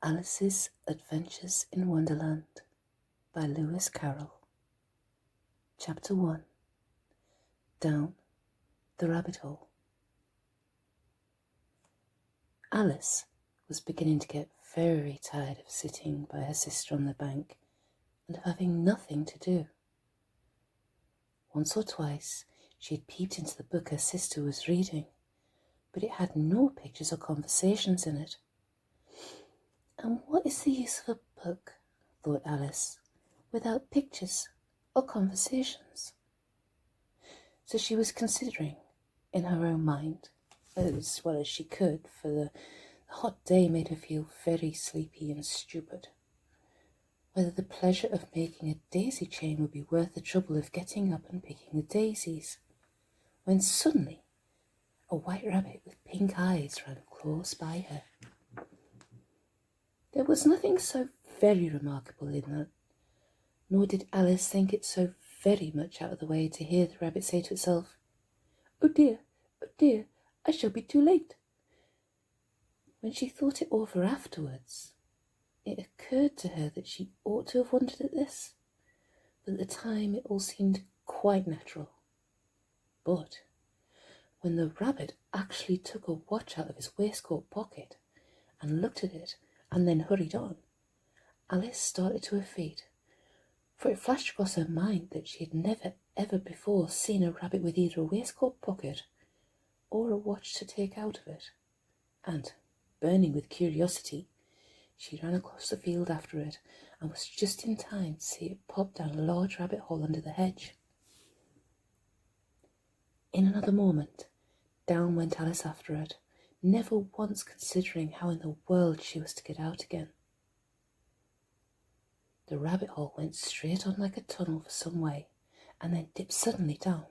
Alice's Adventures in Wonderland by Lewis Carroll. Chapter 1. Down the Rabbit Hole. Alice was beginning to get very tired of sitting by her sister on the bank and of having nothing to do. Once or twice she had peeped into the book her sister was reading, but it had no pictures or conversations in it. And what is the use of a book, thought Alice, without pictures or conversations? So she was considering, in her own mind, as well as she could, for the hot day made her feel very sleepy and stupid, whether the pleasure of making a daisy chain would be worth the trouble of getting up and picking the daisies, when suddenly a white rabbit with pink eyes ran close by her. There was nothing so very remarkable in that, nor did Alice think it so very much out of the way to hear the rabbit say to itself, oh dear, I shall be too late." When she thought it over afterwards, it occurred to her that she ought to have wondered at this, but at the time it all seemed quite natural. But when the rabbit actually took a watch out of his waistcoat pocket and looked at it and then hurried on, Alice started to her feet, for it flashed across her mind that she had never ever before seen a rabbit with either a waistcoat pocket or a watch to take out of it, and, burning with curiosity, she ran across the field after it and was just in time to see it pop down a large rabbit hole under the hedge. In another moment, down went Alice after it, never once considering how in the world she was to get out again. The rabbit hole went straight on like a tunnel for some way, and then dipped suddenly down,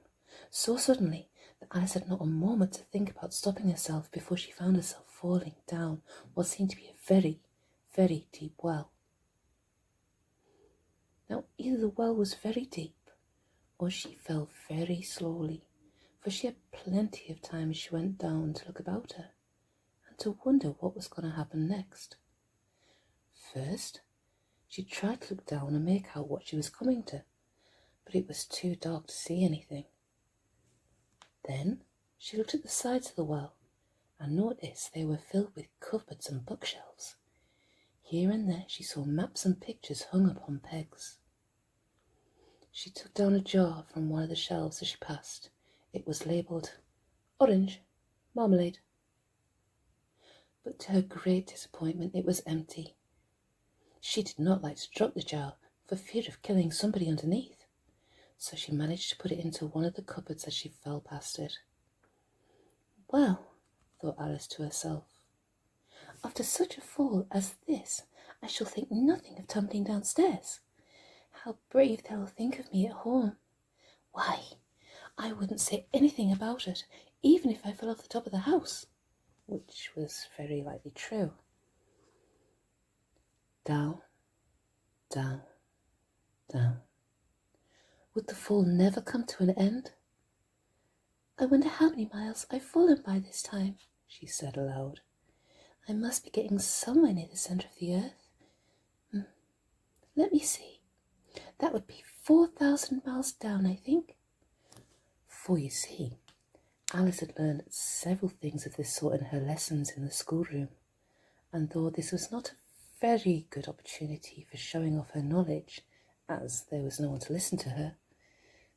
so suddenly that Alice had not a moment to think about stopping herself before she found herself falling down what seemed to be a very, very deep well. Now either the well was very deep, or she fell very slowly, for she had plenty of time as she went down to look about her, and to wonder what was going to happen next. First, she tried to look down and make out what she was coming to, but it was too dark to see anything. Then she looked at the sides of the well and noticed they were filled with cupboards and bookshelves. Here and there she saw maps and pictures hung upon pegs. She took down a jar from one of the shelves as she passed. It was labelled orange marmalade. But to her great disappointment it was empty. She did not like to drop the jar for fear of killing somebody underneath, so she managed to put it into one of the cupboards as she fell past it. Well, thought Alice to herself, after such a fall as this, I shall think nothing of tumbling downstairs. How brave they'll think of me at home. Why, I wouldn't say anything about it, even if I fell off the top of the house, which was very likely true. Down, down, down. Would the fall never come to an end? I wonder how many miles I've fallen by this time, she said aloud. I must be getting somewhere near the centre of the earth. Let me see. That would be 4,000 miles down, I think. For you see, Alice had learned several things of this sort in her lessons in the schoolroom, and though this was not a very good opportunity for showing off her knowledge, as there was no one to listen to her,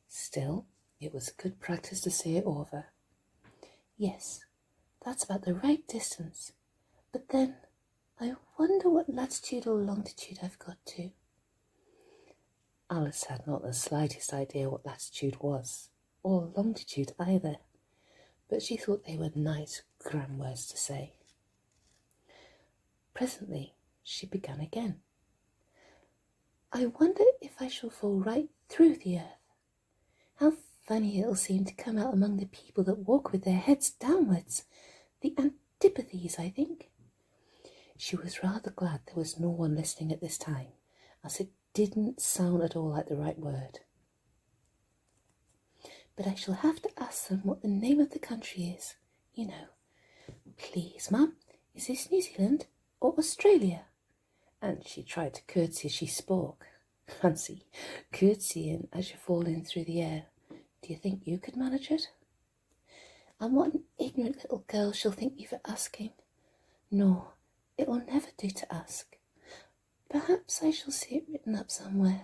still it was good practice to say it over. Yes, that's about the right distance, but then I wonder what latitude or longitude I've got to. Alice had not the slightest idea what latitude was, or longitude either, but she thought they were nice grand words to say. Presently she began again. I wonder if I shall fall right through the earth. How funny it'll seem to come out among the people that walk with their heads downwards, the antipathies, I think. She was rather glad there was no one listening at this time, as it didn't sound at all like the right word. But I shall have to ask them what the name of the country is, you know. Please, Mum, is this New Zealand or Australia? and she tried to curtsy as she spoke. Fancy curtsying as you're falling through the air. Do you think you could manage it? And what an ignorant little girl she'll think you for asking. No, it will never do to ask. Perhaps I shall see it written up somewhere.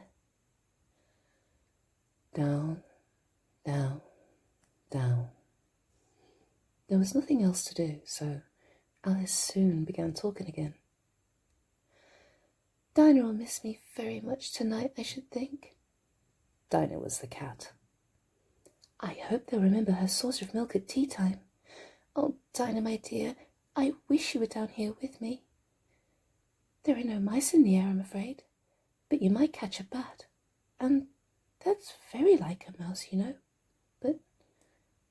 Down, down, down. There was nothing else to do, so Alice soon began talking again. Dinah will miss me very much tonight, I should think. Dinah was the cat. I hope they'll remember her saucer of milk at tea time. Oh, Dinah, my dear, I wish you were down here with me. There are no mice in the air, I'm afraid, but you might catch a bat, and that's very like a mouse, you know. But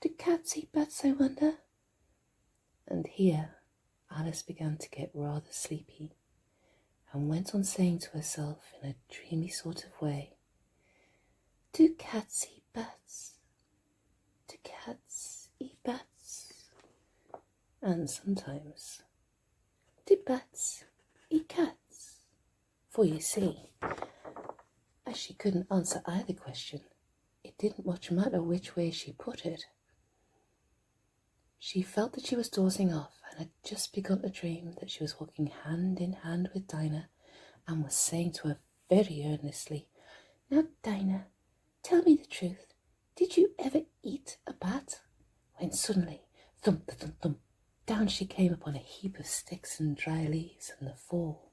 do cats eat bats, I wonder? And here Alice began to get rather sleepy, and went on saying to herself in a dreamy sort of way, do cats eat bats? Do cats eat bats? And sometimes, do bats eat cats? For you see, as she couldn't answer either question, it didn't much matter which way she put it. She felt that she was dozing off and had just begun to dream that she was walking hand in hand with Dinah and was saying to her very earnestly, Now, Dinah, tell me the truth. Did you ever eat a bat? When suddenly, thump, thump, thump, down she came upon a heap of sticks and dry leaves, and the fall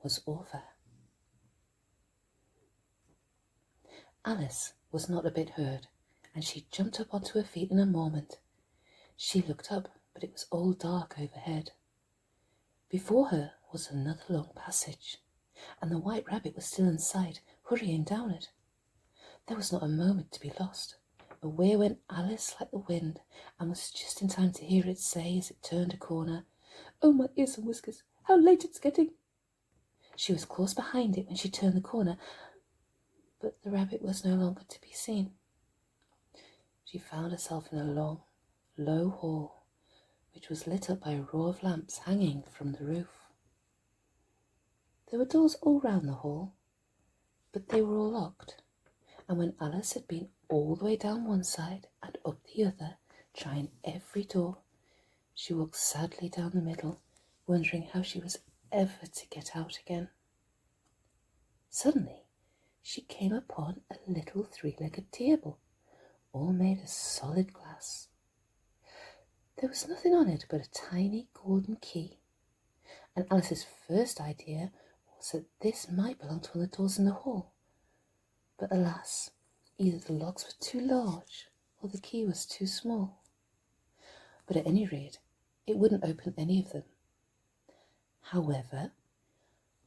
was over. Alice was not a bit hurt, and she jumped up onto her feet in a moment. She looked up, but it was all dark overhead. Before her was another long passage, and the White Rabbit was still in sight, hurrying down it. There was not a moment to be lost. Away went Alice like the wind, and was just in time to hear it say as it turned a corner, Oh, my ears and whiskers, how late it's getting! She was close behind it when she turned the corner, but the rabbit was no longer to be seen. She found herself in a long, low hall, which was lit up by a row of lamps hanging from the roof. There were doors all round the hall, but they were all locked, and when Alice had been all the way down one side and up the other, trying every door, she walked sadly down the middle, wondering how she was ever to get out again. Suddenly, she came upon a little three-legged table, all made of solid glass. There was nothing on it but a tiny golden key, and Alice's first idea was that this might belong to one of the doors in the hall. But alas, either the locks were too large or the key was too small. But at any rate, it wouldn't open any of them. However,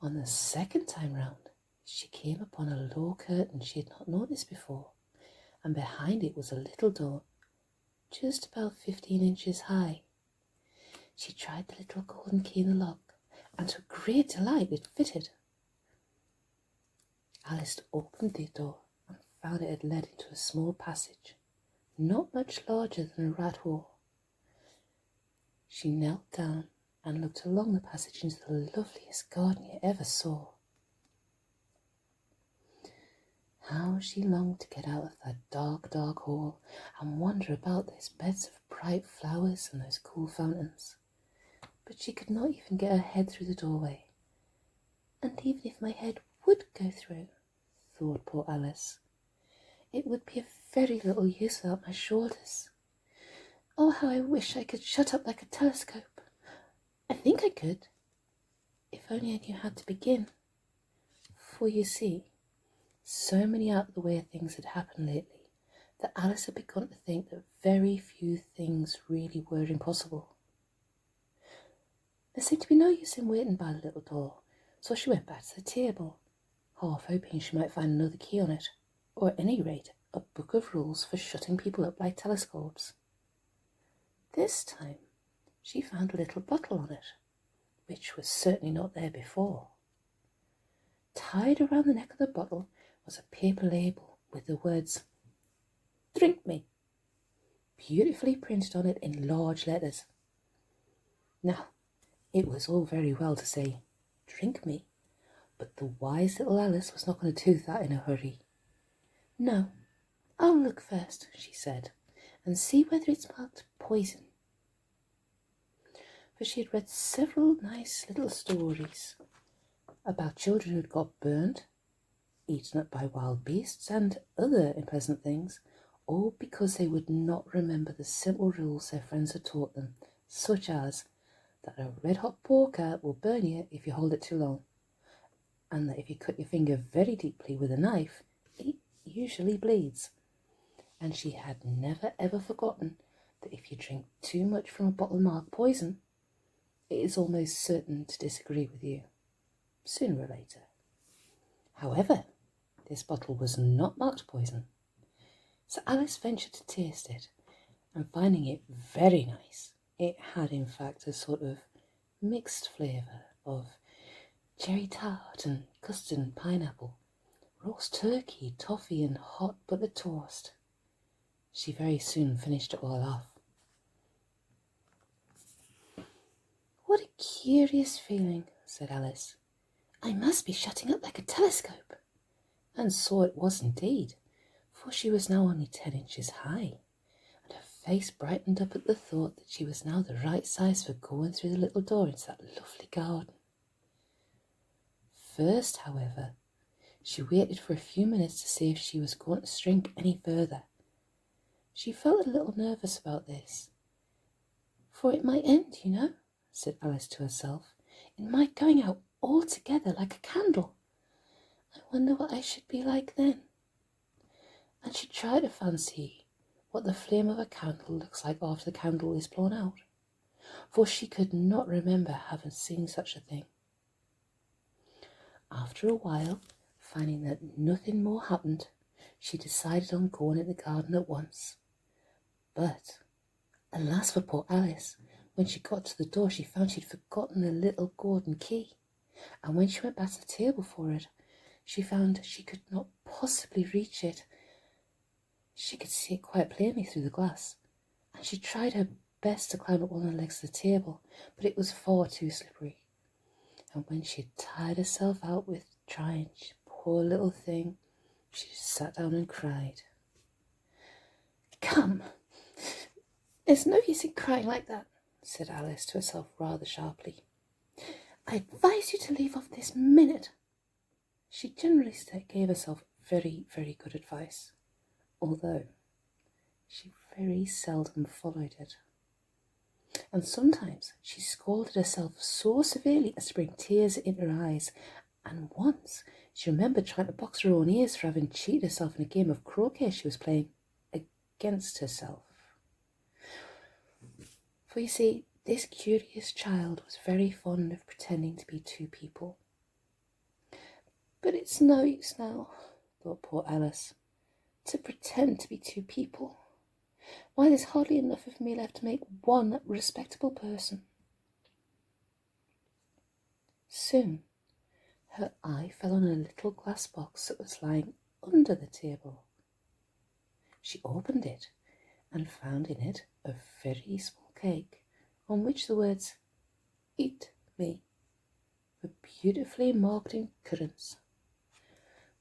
on the second time round, she came upon a low curtain she had not noticed before, and behind it was a little door, just about 15 inches high. She tried the little golden key in the lock, and to her great delight it fitted. Alice opened the door and found it had led into a small passage, not much larger than a rat hole. She knelt down and looked along the passage into the loveliest garden you ever saw. How she longed to get out of that dark, dark hall and wander about those beds of bright flowers and those cool fountains. But she could not even get her head through the doorway. And even if my head would go through, thought poor Alice, it would be of very little use without my shoulders. Oh, how I wish I could shut up like a telescope. I think I could, if only I knew how to begin. For you see, so many out-of-the-way things had happened lately that Alice had begun to think that very few things really were impossible. There seemed to be no use in waiting by the little door, so she went back to the table, half hoping she might find another key on it, or at any rate a book of rules for shutting people up like telescopes. This time she found a little bottle on it, which was certainly not there before. Tied around the neck of the bottle was a paper label with the words, "Drink me," beautifully printed on it in large letters. Now, it was all very well to say, "Drink me," But the wise little Alice was not going to do that in a hurry. "No, I'll look first," she said, "and see whether it's marked poison." For she had read several nice little stories about children who had got burned, eaten up by wild beasts, and other unpleasant things, all because they would not remember the simple rules their friends had taught them, such as that a red-hot poker will burn you if you hold it too long, and that if you cut your finger very deeply with a knife, it usually bleeds. And she had never ever forgotten that if you drink too much from a bottle marked poison, it is almost certain to disagree with you, sooner or later. However, this bottle was not marked poison, so Alice ventured to taste it, and finding it very nice, it had in fact a sort of mixed flavour of cherry tart and custard and pineapple, roast turkey, toffee and hot buttered toast. She very soon finished it all off. "What a curious feeling," said Alice. "I must be shutting up like a telescope." And so it was indeed, for she was now only 10 inches high, and her face brightened up at the thought that she was now the right size for going through the little door into that lovely garden. First, however, she waited for a few minutes to see if she was going to shrink any further. She felt a little nervous about this, for it might end, you know, said Alice to herself, "in my going out altogether like a candle. I wonder what I should be like then." And she tried to fancy what the flame of a candle looks like after the candle is blown out, for she could not remember having seen such a thing. After a while, finding that nothing more happened, she decided on going in the garden at once. But, alas for poor Alice, when she got to the door she found she'd forgotten the little golden key, and when she went back to the table for it, she found she could not possibly reach it. She could see it quite plainly through the glass, and she tried her best to climb up one of the legs of the table, but it was far too slippery. And when she had tired herself out with trying, poor little thing, she just sat down and cried. "Come, there's no use in crying like that," said Alice to herself rather sharply. "I advise you to leave off this minute." She generally gave herself very, very good advice, although she very seldom followed it. And sometimes she scolded herself so severely as to bring tears in her eyes, and once she remembered trying to box her own ears for having cheated herself in a game of croquet she was playing against herself. For you see, this curious child was very fond of pretending to be two people. "But it's no use now," thought poor Alice, "to pretend to be two people. Why, there's hardly enough of me left to make one respectable person." Soon her eye fell on a little glass box that was lying under the table. She opened it and found in it a very small cake on which the words "Eat me" were beautifully marked in currants.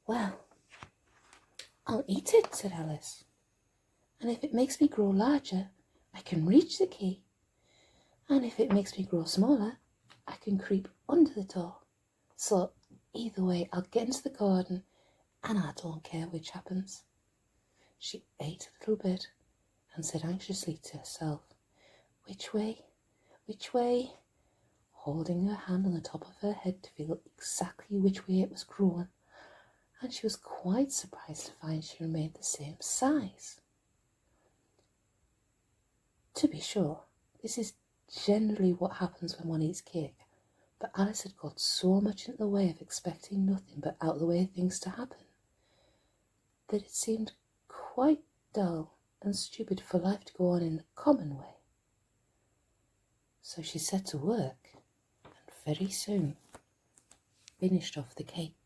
"Well, I'll eat it," said Alice, "and if it makes me grow larger, I can reach the key, and if it makes me grow smaller, I can creep under the door. So either way, I'll get into the garden, and I don't care which happens." She ate a little bit and said anxiously to herself, "Which way? Which way?" holding her hand on the top of her head to feel exactly which way it was growing, and she was quite surprised to find she remained the same size. To be sure, this is generally what happens when one eats cake, but Alice had got so much in the way of expecting nothing but out of the way things to happen, that it seemed quite dull and stupid for life to go on in the common way. So she set to work, and very soon finished off the cake.